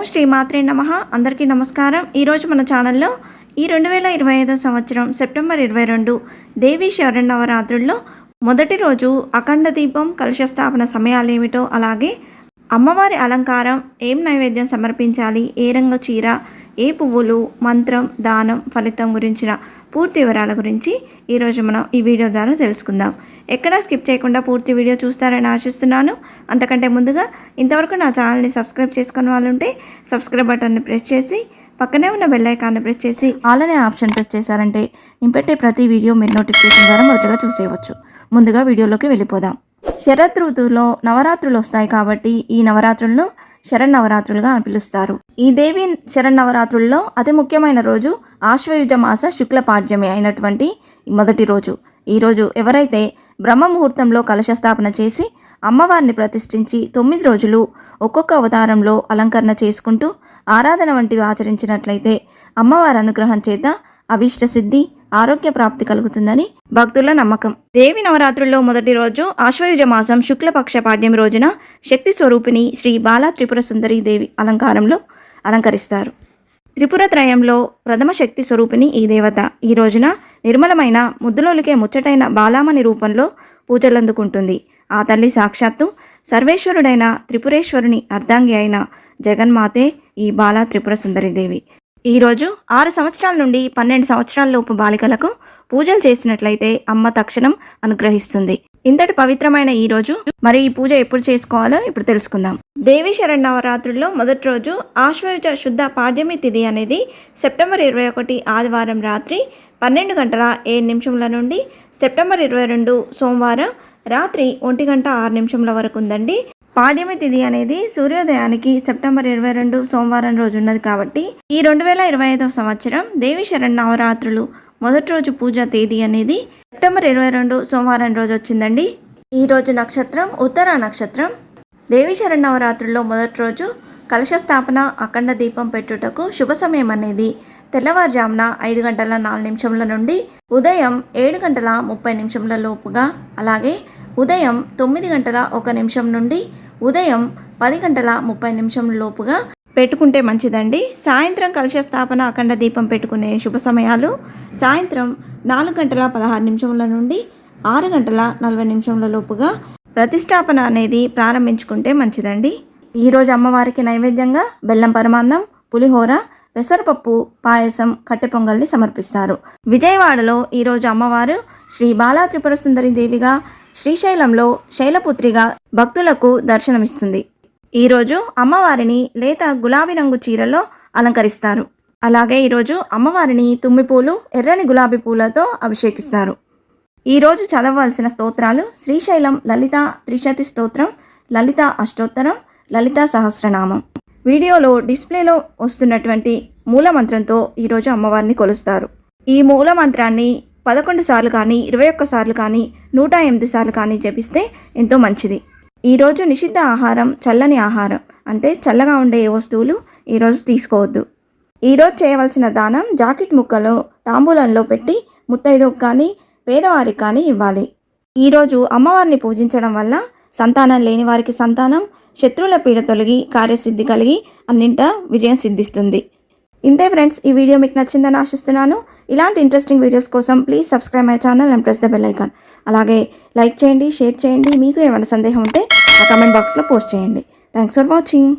శ్రీ మాత్రే నమః. అందరికీ నమస్కారం. ఈరోజు మన ఛానల్లో ఈ 2025 సంవత్సరం సెప్టెంబర్ 22 దేవీ శరన్నవరాత్రుల్లో మొదటి రోజు అఖండ దీపం కలశ స్థాపన సమయాలు ఏమిటో, అలాగే అమ్మవారి అలంకారం, ఏం నైవేద్యం సమర్పించాలి, ఏ రంగు చీర, ఏ పువ్వులు, మంత్రం, దానం, ఫలితం గురించిన పూర్తి వివరాల గురించి ఈరోజు మనం ఈ వీడియో ద్వారా తెలుసుకుందాం. ఎక్కడా స్కిప్ చేయకుండా పూర్తి వీడియో చూస్తారని ఆశిస్తున్నాను. అంతకంటే ముందుగా ఇంతవరకు నా ఛానల్ని సబ్స్క్రైబ్ చేసుకున్న వాళ్ళు ఉంటే సబ్స్క్రైబ్ బటన్ని ప్రెస్ చేసి పక్కనే ఉన్న బెల్ ఐకాన్ని ప్రెస్ చేసి ఆల్ అనే ఆప్షన్ ప్రెస్ చేశారంటే నేను పెట్టే ప్రతి వీడియో మీరు నోటిఫికేషన్ ద్వారా మొదటగా చూసేయవచ్చు. ముందుగా వీడియోలోకి వెళ్ళిపోదాం. శరత్ ఋతువులో నవరాత్రులు వస్తాయి కాబట్టి ఈ నవరాత్రులను శరన్నవరాత్రులుగా పిలుస్తారు. ఈ దేవి శరన్నవరాత్రుల్లో అతి ముఖ్యమైన రోజు ఆశ్వయుజ మాస శుక్ల పాడ్యమి అయినటువంటి మొదటి రోజు. ఈరోజు ఎవరైతే బ్రహ్మ ముహూర్తంలో కలశ స్థాపన చేసి అమ్మవారిని ప్రతిష్ఠించి 9 రోజులు ఒక్కొక్క అవతారంలో అలంకరణ చేసుకుంటూ ఆరాధన వంటివి ఆచరించినట్లయితే అమ్మవారి అనుగ్రహం చేత అభీష్ట సిద్ధి, ఆరోగ్య ప్రాప్తి కలుగుతుందని భక్తుల నమ్మకం. దేవి నవరాత్రుల్లో మొదటి రోజు ఆశ్వయుజ మాసం శుక్లపక్ష పాడ్యమి రోజున శక్తి స్వరూపిణి శ్రీ బాలా త్రిపుర సుందరి దేవి అలంకారంలో అలంకరిస్తారు. త్రిపుర త్రయంలో ప్రథమ శక్తి స్వరూపిణి ఈ దేవత. ఈ రోజున నిర్మలమైన ముద్దులోలికే ముచ్చటైన బాలామణి రూపంలో పూజలందుకుంటుంది. ఆ తల్లి సాక్షాత్తు సర్వేశ్వరుడైన త్రిపురేశ్వరుని అర్ధాంగి అయిన జగన్మాతే ఈ బాలా త్రిపుర సుందరిదేవి. ఈరోజు 6 సంవత్సరాల నుండి 12 సంవత్సరాల లోపు బాలికలకు పూజలు చేసినట్లయితే అమ్మ తక్షణం అనుగ్రహిస్తుంది. ఇంతటి పవిత్రమైన ఈ రోజు మరి ఈ పూజ ఎప్పుడు చేసుకోవాలో ఇప్పుడు తెలుసుకుందాం. దేవి శరన్నవరాత్రుల్లో మొదటి రోజు ఆశ్వయుజ శుద్ధ పాడ్యమి తిథి అనేది సెప్టెంబర్ 21 ఆదివారం రాత్రి 12:07 నుండి సెప్టెంబర్ 22 సోమవారం రాత్రి 1:06 వరకు ఉందండి. పాడ్యమి తిథి అనేది సూర్యోదయానికి సెప్టెంబర్ 22 సోమవారం రోజు ఉన్నది కాబట్టి ఈ 2025 సంవత్సరం దేవి శరన్నవరాత్రులు మొదటి రోజు పూజ తేదీ అనేది సెప్టెంబర్ 22 సోమవారం రోజు వచ్చిందండి. ఈ రోజు నక్షత్రం ఉత్తర నక్షత్రం. దేవి శరన్నవరాత్రుల్లో మొదటి రోజు కలశ స్థాపన, అఖండ దీపం పెట్టుటకు శుభ సమయం అనేది తెల్లవారుజామున 5:04 నుండి ఉదయం 7:30 లోపుగా, అలాగే ఉదయం 9:01 నుండి ఉదయం 10:30 లోపుగా పెట్టుకుంటే మంచిదండి. సాయంత్రం కలశ స్థాపన, అఖండ దీపం పెట్టుకునే శుభ సమయాలు సాయంత్రం 4:16 నుండి 6:40 లోపుగా ప్రతిష్టాపన అనేది ప్రారంభించుకుంటే మంచిదండి. ఈరోజు అమ్మవారికి నైవేద్యంగా బెల్లం పరమాన్నం, పులిహోర, పెసరపప్పు, పాయసం, కట్టె పొంగల్ని సమర్పిస్తారు. విజయవాడలో ఈరోజు అమ్మవారు శ్రీ బాలా త్రిపుర సుందరి దేవిగా, శ్రీశైలంలో శైలపుత్రిగా భక్తులకు దర్శనమిస్తుంది. ఈరోజు అమ్మవారిని లేత గులాబీ రంగు చీరలో అలంకరిస్తారు. అలాగే ఈరోజు అమ్మవారిని తుమ్మిపూలు, ఎర్రని గులాబీ పూలతో అభిషేకిస్తారు. ఈరోజు చదవవలసిన స్తోత్రాలు శ్రీశైలం లలిత త్రిశతి స్తోత్రం, లలిత అష్టోత్తరం, లలిత సహస్రనామం. వీడియోలో డిస్ప్లేలో వస్తున్నటువంటి మూలమంత్రంతో ఈరోజు అమ్మవారిని కొలుస్తారు. ఈ మూలమంత్రాన్ని 11 సార్లు కానీ, 21 సార్లు కానీ, 108 సార్లు కానీ జపిస్తే ఎంతో మంచిది. ఈరోజు నిషిద్ధ ఆహారం చల్లని ఆహారం, అంటే చల్లగా ఉండే ఏ వస్తువులు ఈరోజు తీసుకోవద్దు. ఈరోజు చేయవలసిన దానం జాకెట్ ముక్కలో తాంబూలంలో పెట్టి ముత్తైదుకు కానీ, పేదవారికి కానీ ఇవ్వాలి. ఈరోజు అమ్మవారిని పూజించడం వల్ల సంతానం లేని వారికి సంతానం, శత్రువుల పీడ తొలగి కార్యసిద్ధి కలిగి అన్నింటా విజయం సిద్ధిస్తుంది. ఇంతే ఫ్రెండ్స్, ఈ వీడియో మీకు నచ్చిందని ఆశిస్తున్నాను. ఇలాంటి ఇంట్రెస్టింగ్ వీడియోస్ కోసం please subscribe my channel and press the bell icon. అలాగే లైక్ చేయండి, షేర్ చేయండి. మీకు ఏమైనా సందేహం ఉంటే ఆ కమెంట్ బాక్స్లో పోస్ట్ చేయండి. Thanks for watching.